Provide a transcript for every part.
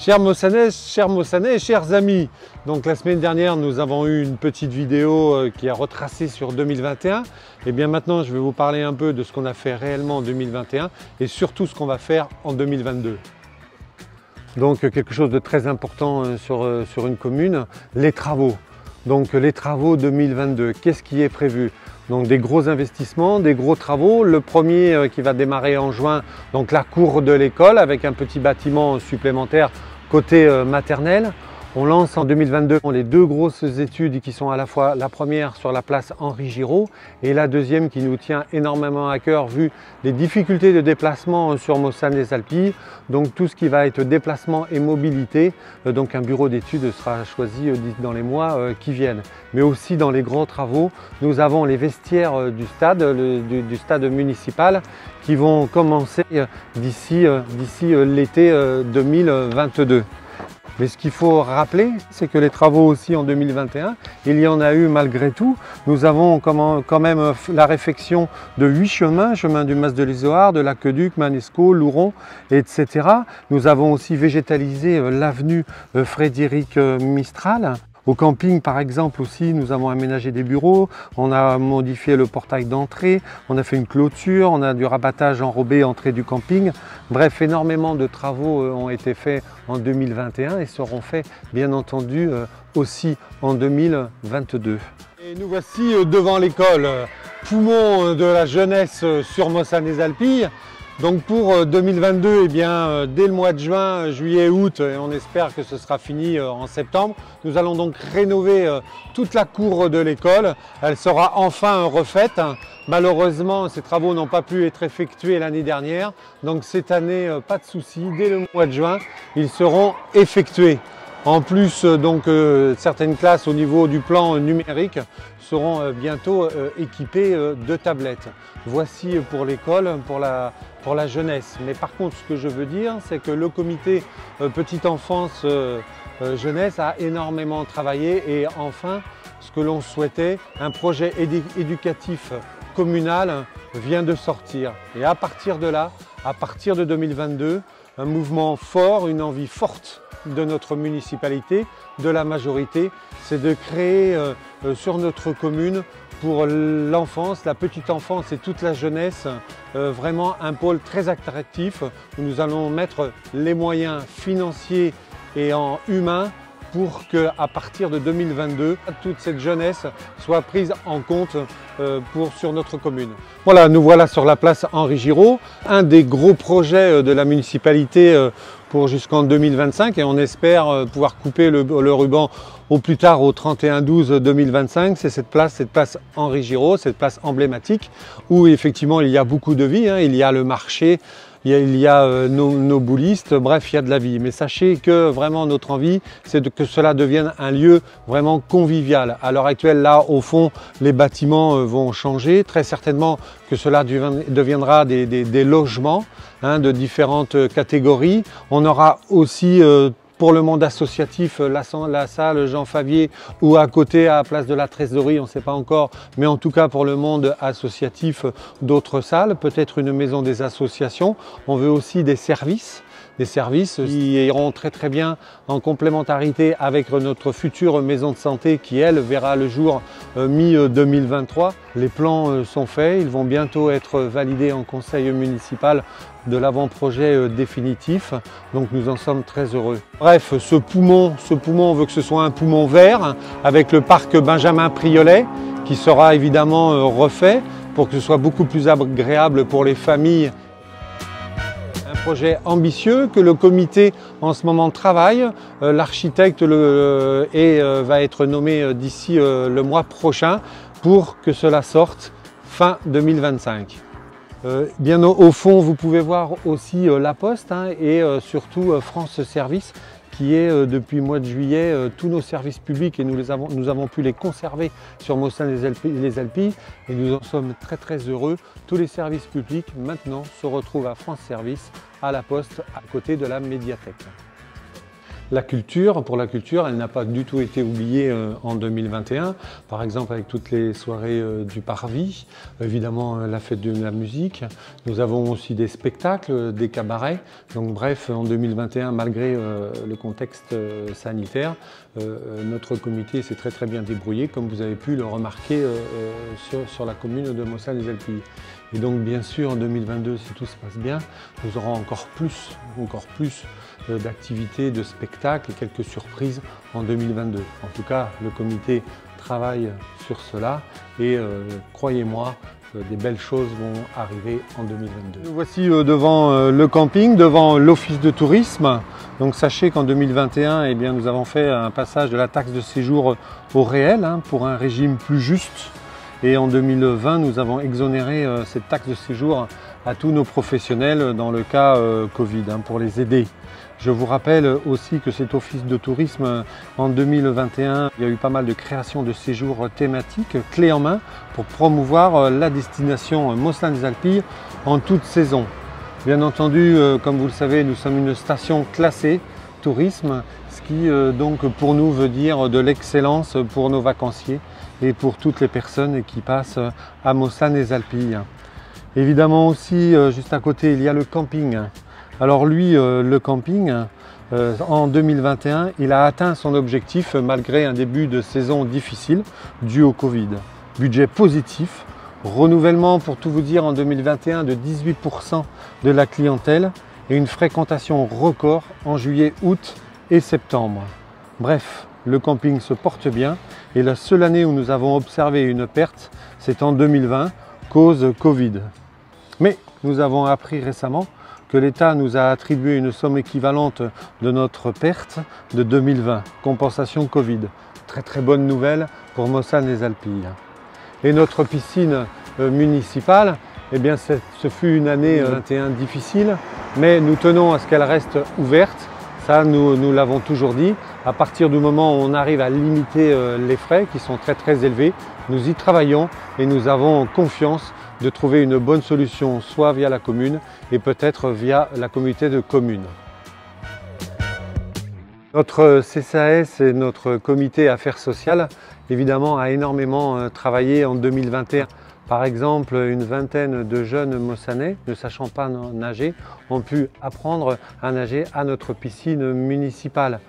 Chers Mossanais, chers amis, donc la semaine dernière nous avons eu une petite vidéo qui a retracé sur 2021. Et bien maintenant je vais vous parler un peu de ce qu'on a fait réellement en 2021 et surtout ce qu'on va faire en 2022. Donc quelque chose de très important sur une commune, les travaux. Donc les travaux 2022, qu'est-ce qui est prévu? Donc des gros investissements, des gros travaux. Le premier qui va démarrer en juin, donc la cour de l'école avec un petit bâtiment supplémentaire côté maternelle. On lance en 2022 les deux grosses études qui sont à la fois la première sur la place Henri Giraud et la deuxième qui nous tient énormément à cœur vu les difficultés de déplacement sur Mossane-les-Alpilles. Donc tout ce qui va être déplacement et mobilité, donc un bureau d'études sera choisi dans les mois qui viennent. Mais aussi dans les grands travaux, nous avons les vestiaires du stade municipal qui vont commencer d'ici l'été 2022. Mais ce qu'il faut rappeler, c'est que les travaux aussi en 2021, il y en a eu malgré tout. Nous avons quand même la réfection de 8 chemins, chemin du Mas de l'Izoard, de l'Aqueduc, Manesco, Louron, etc. Nous avons aussi végétalisé l'avenue Frédéric Mistral. Au camping, par exemple, aussi, nous avons aménagé des bureaux, on a modifié le portail d'entrée, on a fait une clôture, on a du rabattage enrobé entrée du camping. Bref, énormément de travaux ont été faits en 2021 et seront faits, bien entendu, aussi en 2022. Et nous voici devant l'école, poumon de la jeunesse sur Mossane-les-Alpilles. Donc pour 2022, eh bien, dès le mois de juin, juillet, août, et on espère que ce sera fini en septembre, nous allons donc rénover toute la cour de l'école. Elle sera enfin refaite. Malheureusement, ces travaux n'ont pas pu être effectués l'année dernière. Donc cette année, pas de souci, dès le mois de juin, ils seront effectués. En plus, donc, certaines classes au niveau du plan numérique seront bientôt équipées de tablettes. Voici pour l'école, pour la jeunesse. Mais par contre, ce que je veux dire, c'est que le comité petite enfance jeunesse a énormément travaillé et enfin, ce que l'on souhaitait, un projet éducatif communal vient de sortir. Et à partir de là, à partir de 2022, un mouvement fort, une envie forte de notre municipalité, de la majorité, c'est de créer sur notre commune pour l'enfance, la petite enfance et toute la jeunesse, vraiment un pôle très attractif où nous allons mettre les moyens financiers et en humain pour qu'à partir de 2022, toute cette jeunesse soit prise en compte sur notre commune. Voilà, nous voilà sur la place Henri Giraud, un des gros projets de la municipalité pour jusqu'en 2025 et on espère pouvoir couper le ruban au plus tard au 31/12/2025. C'est cette place Henri Giraud, cette place emblématique où effectivement il y a beaucoup de vie, hein. Il y a le marché, il y a nos boulistes, bref, il y a de la vie. Mais sachez que vraiment notre envie, c'est que cela devienne un lieu vraiment convivial. À l'heure actuelle, là, au fond, les bâtiments vont changer. Très certainement que cela deviendra des logements hein, de différentes catégories. On aura aussi pour le monde associatif, la salle Jean Favier ou à côté à la place de la Trésorerie, on ne sait pas encore, mais en tout cas pour le monde associatif, d'autres salles, peut-être une maison des associations. On veut aussi des services qui iront très bien en complémentarité avec notre future maison de santé qui elle verra le jour mi-2023. Les plans sont faits, ils vont bientôt être validés en conseil municipal de l'avant-projet définitif, donc nous en sommes très heureux. Bref, ce poumon, on veut que ce soit un poumon vert avec le parc Benjamin Priolet qui sera évidemment refait pour que ce soit beaucoup plus agréable pour les familles. Projet ambitieux que le comité en ce moment travaille. L'architecte va être nommé d'ici le mois prochain pour que cela sorte fin 2025. Bien au fond, vous pouvez voir aussi La Poste hein, et surtout France Service qui est depuis le mois de juillet tous nos services publics et nous avons pu les conserver sur Mossane-les-Alpilles et nous en sommes très heureux. Tous les services publics maintenant se retrouvent à France Service, à La Poste, à côté de la médiathèque. La culture, pour la culture, elle n'a pas du tout été oubliée en 2021. Par exemple, avec toutes les soirées du Parvis, évidemment la fête de la musique. Nous avons aussi des spectacles, des cabarets. Donc bref, en 2021, malgré le contexte sanitaire, notre comité s'est très bien débrouillé, comme vous avez pu le remarquer sur la commune de Mossane-les-Alpilles. Et donc bien sûr en 2022, si tout se passe bien, nous aurons encore plus d'activités, de spectacles et quelques surprises en 2022. En tout cas, le comité travaille sur cela et croyez-moi, des belles choses vont arriver en 2022. Nous voici devant le camping, devant l'office de tourisme. Donc sachez qu'en 2021, eh bien, nous avons fait un passage de la taxe de séjour au réel pour un régime plus juste. Et en 2020, nous avons exonéré cette taxe de séjour à tous nos professionnels dans le cas Covid pour les aider. Je vous rappelle aussi que cet office de tourisme, en 2021, il y a eu pas mal de créations de séjours thématiques clés en main pour promouvoir la destination Mossane-les-Alpilles en toute saison. Bien entendu, comme vous le savez, nous sommes une station classée tourisme, ce qui donc pour nous veut dire de l'excellence pour nos vacanciers et pour toutes les personnes qui passent à Mossane-les-Alpilles. Évidemment aussi, juste à côté, il y a le camping. Alors lui, le camping, en 2021, il a atteint son objectif malgré un début de saison difficile dû au Covid. Budget positif, renouvellement pour tout vous dire en 2021 de 18% de la clientèle et une fréquentation record en juillet, août et septembre. Bref, le camping se porte bien et la seule année où nous avons observé une perte, c'est en 2020, cause Covid. Mais nous avons appris récemment que l'État nous a attribué une somme équivalente de notre perte de 2020, compensation Covid. Très bonne nouvelle pour Mossane-les-Alpilles. Et notre piscine municipale, eh bien, ce fut une année 2021 difficile, mais nous tenons à ce qu'elle reste ouverte. Ça, nous l'avons toujours dit. À partir du moment où on arrive à limiter les frais qui sont très élevés, nous y travaillons et nous avons confiance de trouver une bonne solution, soit via la commune et peut-être via la communauté de communes. Notre CCAS et notre comité Affaires sociales, évidemment, a énormément travaillé en 2021. Par exemple, une vingtaine de jeunes Mossanais, ne sachant pas nager, ont pu apprendre à nager à notre piscine municipale.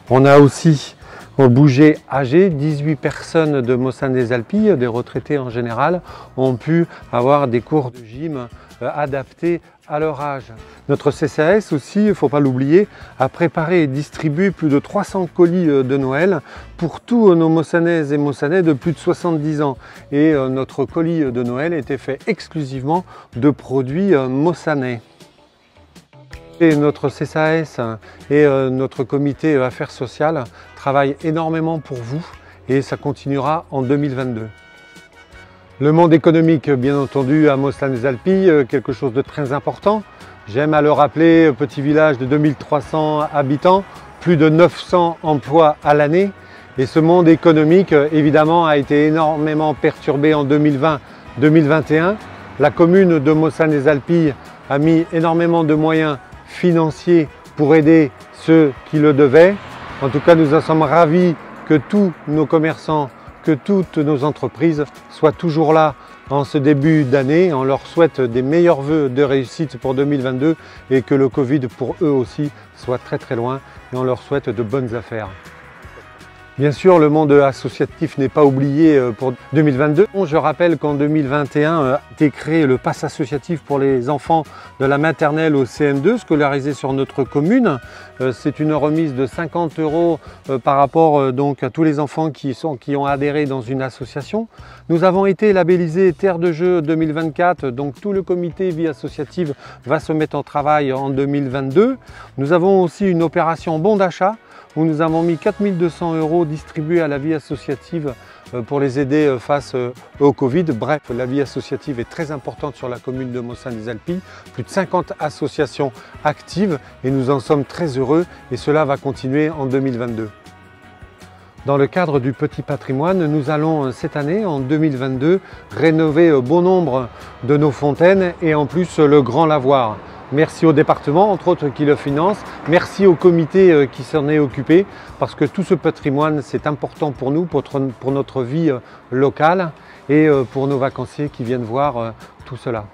On a aussi bougé âgé, 18 personnes de Mossane-les-Alpilles, des retraités en général, ont pu avoir des cours de gym adaptés à leur âge. Notre CCAS aussi, il ne faut pas l'oublier, a préparé et distribué plus de 300 colis de Noël pour tous nos Mossanaises et Mossanais de plus de 70 ans. Et notre colis de Noël était fait exclusivement de produits mossanais. Et notre CCAS et notre comité Affaires sociales travaillent énormément pour vous et ça continuera en 2022. Le monde économique, bien entendu, à Mossane-les-Alpilles, quelque chose de très important. J'aime à le rappeler, petit village de 2300 habitants, plus de 900 emplois à l'année. Et ce monde économique, évidemment, a été énormément perturbé en 2020-2021. La commune de Mossane-les-Alpilles a mis énormément de moyens financiers pour aider ceux qui le devaient. En tout cas, nous en sommes ravis que tous nos commerçants, que toutes nos entreprises soient toujours là en ce début d'année. On leur souhaite des meilleurs vœux de réussite pour 2022 et que le Covid pour eux aussi soit très loin et on leur souhaite de bonnes affaires. Bien sûr, le monde associatif n'est pas oublié pour 2022. Je rappelle qu'en 2021 a été créé le pass associatif pour les enfants de la maternelle au CM2 scolarisés sur notre commune. C'est une remise de 50 € par rapport donc à tous les enfants qui ont adhéré dans une association. Nous avons été labellisés Terre de Jeux 2024, donc tout le comité vie associative va se mettre en travail en 2022. Nous avons aussi une opération bon d'achat où nous avons mis 4 200 € distribués à la vie associative pour les aider face au Covid. Bref, la vie associative est très importante sur la commune de Mossane-les-Alpilles. Plus de 50 associations actives et nous en sommes très heureux et cela va continuer en 2022. Dans le cadre du petit patrimoine, nous allons cette année, en 2022, rénover bon nombre de nos fontaines et en plus le grand lavoir. Merci au département, entre autres, qui le finance. Merci au comité qui s'en est occupé, parce que tout ce patrimoine, c'est important pour nous, pour notre vie locale et pour nos vacanciers qui viennent voir tout cela.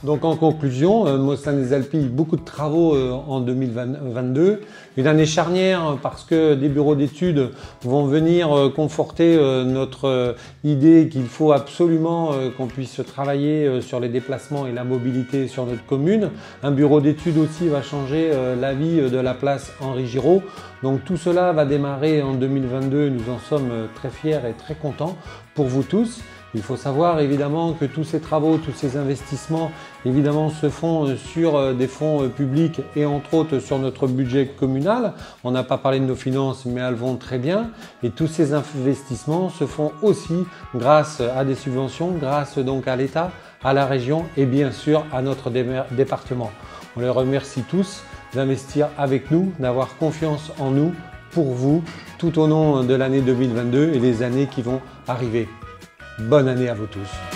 Donc en conclusion, Mossane des Alpilles, beaucoup de travaux en 2022. Une année charnière parce que des bureaux d'études vont venir conforter notre idée qu'il faut absolument qu'on puisse travailler sur les déplacements et la mobilité sur notre commune. Un bureau d'études aussi va changer la vie de la place Henri Giraud. Donc tout cela va démarrer en 2022. Nous en sommes très fiers et très contents pour vous tous. Il faut savoir évidemment que tous ces travaux, tous ces investissements évidemment se font sur des fonds publics et entre autres sur notre budget communal. On n'a pas parlé de nos finances mais elles vont très bien et tous ces investissements se font aussi grâce à des subventions, grâce donc à l'État, à la région et bien sûr à notre département. On les remercie tous d'investir avec nous, d'avoir confiance en nous pour vous tout au long de l'année 2022 et les années qui vont arriver. Bonne année à vous tous.